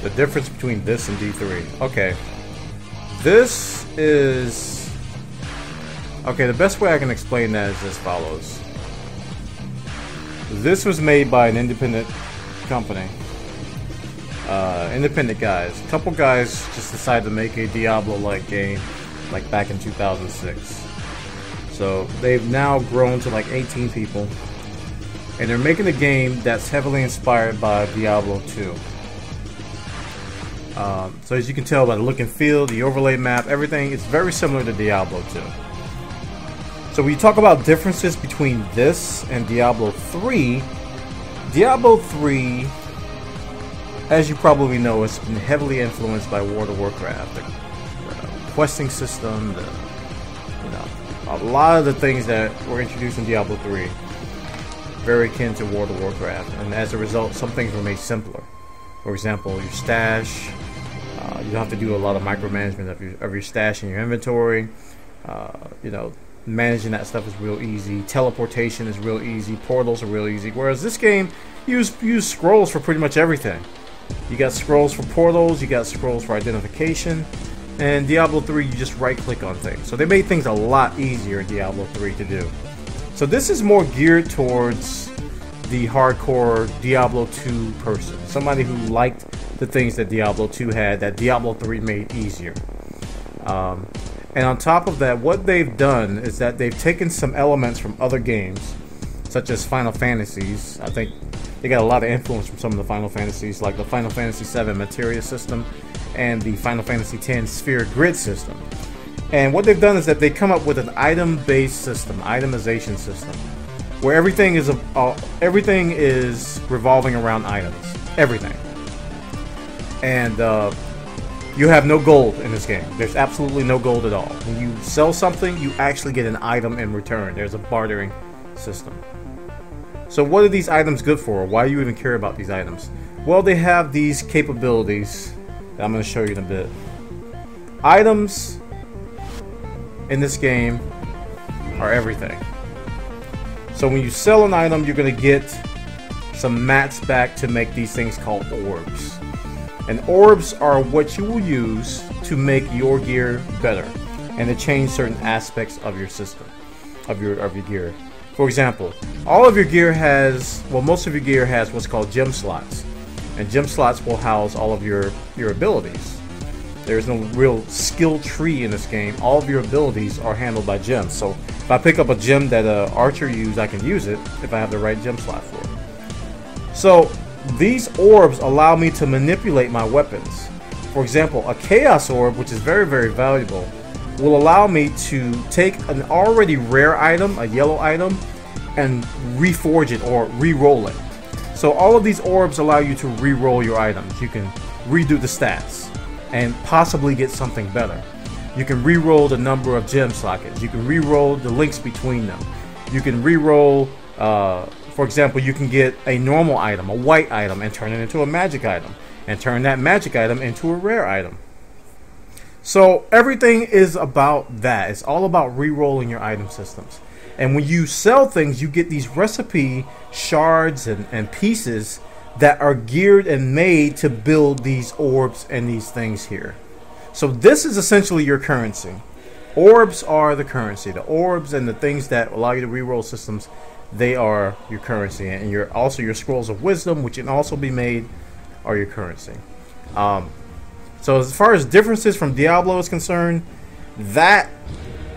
The difference between this and D3. Okay. This is... Okay, the best way I can explain that is as follows. This was made by an independent company. Independent guys. A couple guys just decided to make a Diablo-like game, like back in 2006. So they've now grown to like 18 people, and they're making a game that's heavily inspired by Diablo 2. So as you can tell by the look and feel, the overlay map, everything, it's very similar to Diablo 2. So when you talk about differences between this and Diablo 3, Diablo 3, as you probably know, has been heavily influenced by World of Warcraft. The questing system, a lot of the things that were introduced in Diablo 3, very akin to World of Warcraft, and as a result, some things were made simpler. For example, your stash, you don't have to do a lot of micromanagement of your stash and your inventory. Managing that stuff is real easy. Teleportation is real easy. Portals are real easy. Whereas this game, you use scrolls for pretty much everything. You got scrolls for portals, you got scrolls for identification, and Diablo 3 you just right click on things. So they made things a lot easier in Diablo 3 to do. So this is more geared towards the hardcore Diablo 2 person. Somebody who liked the things that Diablo 2 had that Diablo 3 made easier. And on top of that, what they've done is that they've taken some elements from other games, such as Final Fantasies. I think they got a lot of influence from some of the Final Fantasies, like the Final Fantasy VII Materia system and the Final Fantasy X Sphere Grid system. And what they've done is that they come up with an item-based system, itemization system, where everything is revolving around items. Everything. And you have no gold in this game. There's absolutely no gold at all. When you sell something, you actually get an item in return. There's a bartering system. So what are these items good for? Why do you even care about these items? Well, they have these capabilities that I'm going to show you in a bit. Items in this game are everything. So when you sell an item, you're going to get some mats back to make these things called orbs. And orbs are what you will use to make your gear better and to change certain aspects of your system, of your gear. For example, all of your gear has, well, most of your gear has what's called gem slots. And gem slots will house all of your abilities. There's no real skill tree in this game. All of your abilities are handled by gems. So if I pick up a gem that an archer uses, I can use it if I have the right gem slot for it. So these orbs allow me to manipulate my weapons. For example, a chaos orb, which is very, very valuable, will allow me to take an already rare item, a yellow item, and reforge it or re-roll it. So all of these orbs allow you to re-roll your items. You can redo the stats and possibly get something better. You can re-roll the number of gem sockets. You can re-roll the links between them. You can re-roll, for example, you can get a normal item, a white item, and turn it into a magic item, and turn that magic item into a rare item. So everything is about that. It's all about re-rolling your item systems. And when you sell things, you get these recipe shards and pieces that are geared and made to build these orbs and these things here. So this is essentially your currency. Orbs are the currency. The orbs and the things that allow you to re-roll systems, they are your currency. And also your scrolls of wisdom, which can also be made, are your currency. So as far as differences from Diablo is concerned, that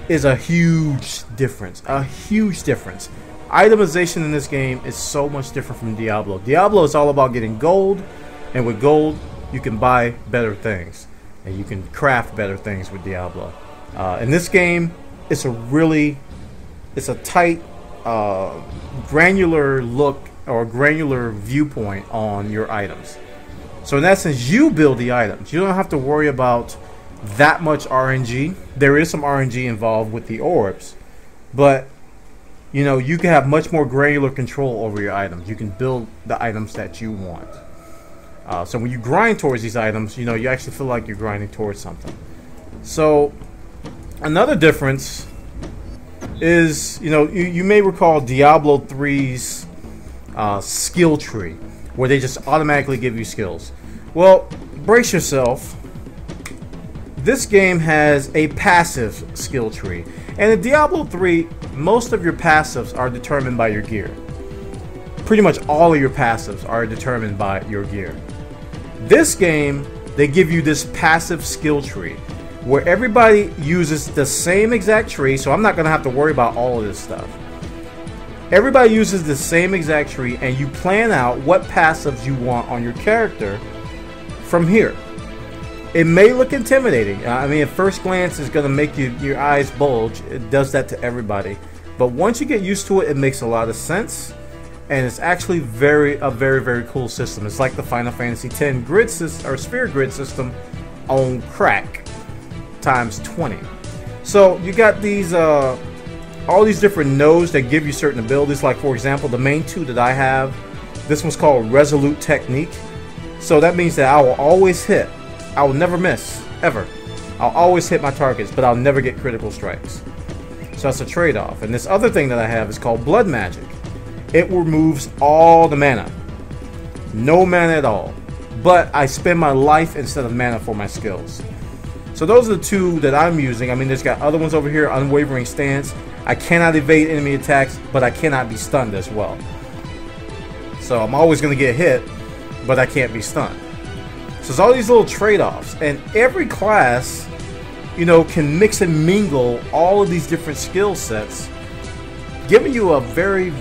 is a huge difference. A huge difference. Itemization in this game is so much different from Diablo. Diablo is all about getting gold, and with gold, you can buy better things. And you can craft better things with Diablo. In this game, it's a tight, granular look or granular viewpoint on your items. So in essence, you build the items. You don't have to worry about that much RNG. There is some RNG involved with the orbs, but you know, you can have much more granular control over your items. You can build the items that you want. So when you grind towards these items, you know, you actually feel like you're grinding towards something. So another difference is, you know, you may recall Diablo 3's skill tree, where they just automatically give you skills. Well, brace yourself. This game has a passive skill tree. And in Diablo 3, most of your passives are determined by your gear. Pretty much all of your passives are determined by your gear. This game, they give you this passive skill tree where everybody uses the same exact tree, so I'm not going to have to worry about all of this stuff. Everybody uses the same exact tree, and you plan out what passives you want on your character from here. It may look intimidating. I mean, at first glance, it's going to make your eyes bulge. It does that to everybody. But once you get used to it, it makes a lot of sense. And it's actually a very cool system. It's like the Final Fantasy X grid system, or sphere grid system, on crack times 20. So you got these all these different nodes that give you certain abilities. Like, for example, the main two that I have, this one's called Resolute Technique. So that means that I will always hit. I will never miss, ever. I'll always hit my targets, but I'll never get critical strikes. So that's a trade-off. And this other thing that I have is called Blood Magic. It removes all the mana. No mana at all. But I spend my life instead of mana for my skills. So those are the two that I'm using. I mean, there's got other ones over here. Unwavering Stance. I cannot evade enemy attacks, but I cannot be stunned as well. So I'm always going to get hit, but I can't be stunned. So there's all these little trade-offs. And every class, you know, can mix and mingle all of these different skill sets, giving you a very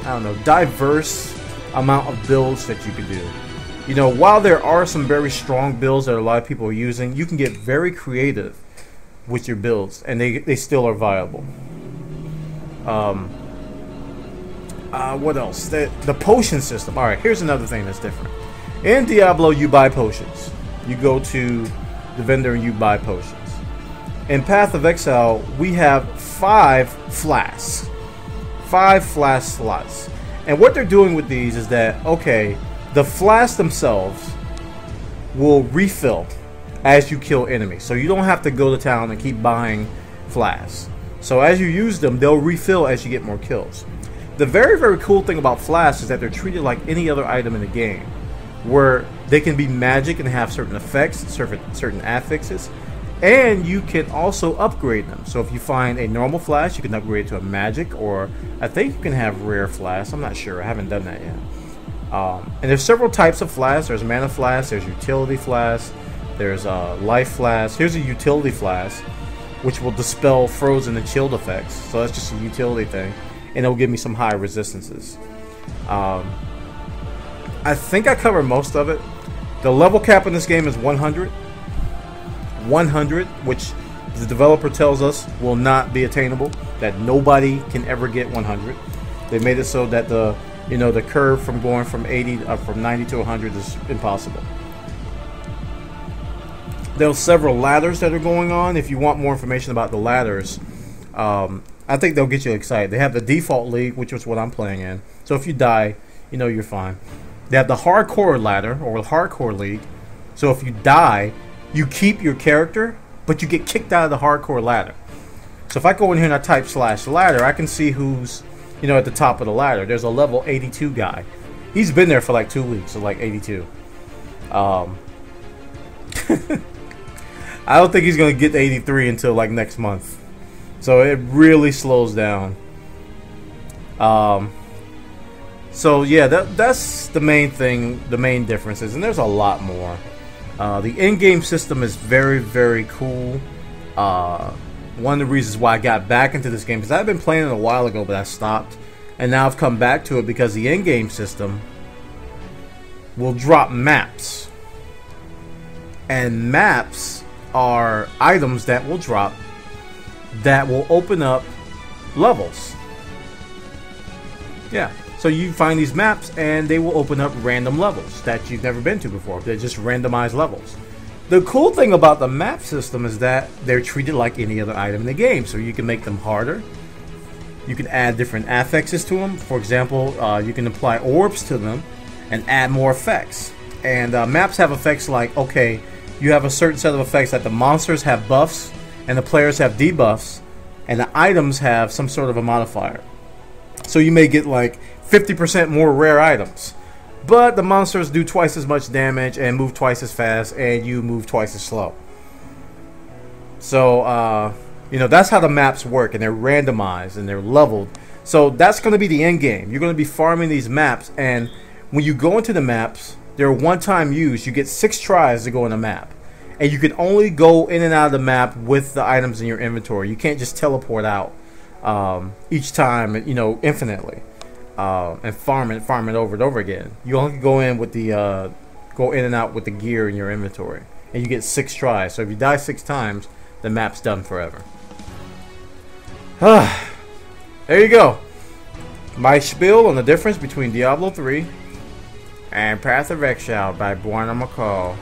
I don't know, diverse amount of builds that you can do. You know, while there are some very strong builds that a lot of people are using, you can get very creative with your builds, and they still are viable. What else? The potion system. Alright, here's another thing that's different. In Diablo, you buy potions. You go to the vendor and you buy potions. In Path of Exile, we have 5 flasks. 5 flask slots. And what they're doing with these is that, okay, the flasks themselves will refill as you kill enemies. So you don't have to go to town and keep buying flasks. So as you use them, they'll refill as you get more kills. The very cool thing about flasks is that they're treated like any other item in the game, where they can be magic and have certain effects, certain affixes. And you can also upgrade them. So if you find a normal flask, you can upgrade it to a magic, or I think you can have rare flasks. I'm not sure. I haven't done that yet. And there's several types of flasks. There's mana flasks. There's utility flasks. There's life flasks. Here's a utility flask, which will dispel frozen and chilled effects. So that's just a utility thing, and it'll give me some high resistances. I think I covered most of it. The level cap in this game is 100. 100, which the developer tells us will not be attainable, that nobody can ever get 100. They made it so that the curve from going from 90 to 100 is impossible. There's several ladders that are going on. If you want more information about the ladders, I think they'll get you excited. They have the default league, which is what I'm playing in. So if you die, you know you're fine. They have the hardcore ladder, or hardcore league. So if you die, you keep your character, but you get kicked out of the hardcore ladder. So if I go in here and I type /ladder, I can see who's, at the top of the ladder. There's a level 82 guy. He's been there for like 2 weeks, so like 82. I don't think he's going to get to 83 until like next month. So it really slows down. So yeah, that's the main thing, the main differences, and there's a lot more. The in-game system is very cool. One of the reasons why I got back into this game, because I've been playing it a while ago, but I stopped, and now I've come back to it because the in-game system will drop maps, and maps are items that will drop that will open up levels. Yeah. So you find these maps and they will open up random levels that you've never been to before. They're just randomized levels. The cool thing about the map system is that they're treated like any other item in the game. So you can make them harder. You can add different affixes to them. For example, you can apply orbs to them and add more effects. And maps have effects like, okay, you have a certain set of effects that the monsters have buffs and the players have debuffs, and the items have some sort of a modifier. So you may get like 50% more rare items, but the monsters do twice as much damage and move twice as fast, and you move twice as slow. So, you know, that's how the maps work, and they're randomized and they're leveled. So that's going to be the end game. You're going to be farming these maps, and when you go into the maps, they're one-time use. You get 6 tries to go in a map, and you can only go in and out of the map with the items in your inventory. You can't just teleport out each time, you know, infinitely, and farm it over and over again. You only go in with the go in and out with the gear in your inventory, and you get 6 tries. So if you die 6 times, the map's done forever. There you go. My spiel on the difference between Diablo 3 and Path of Exile by Buana McCall.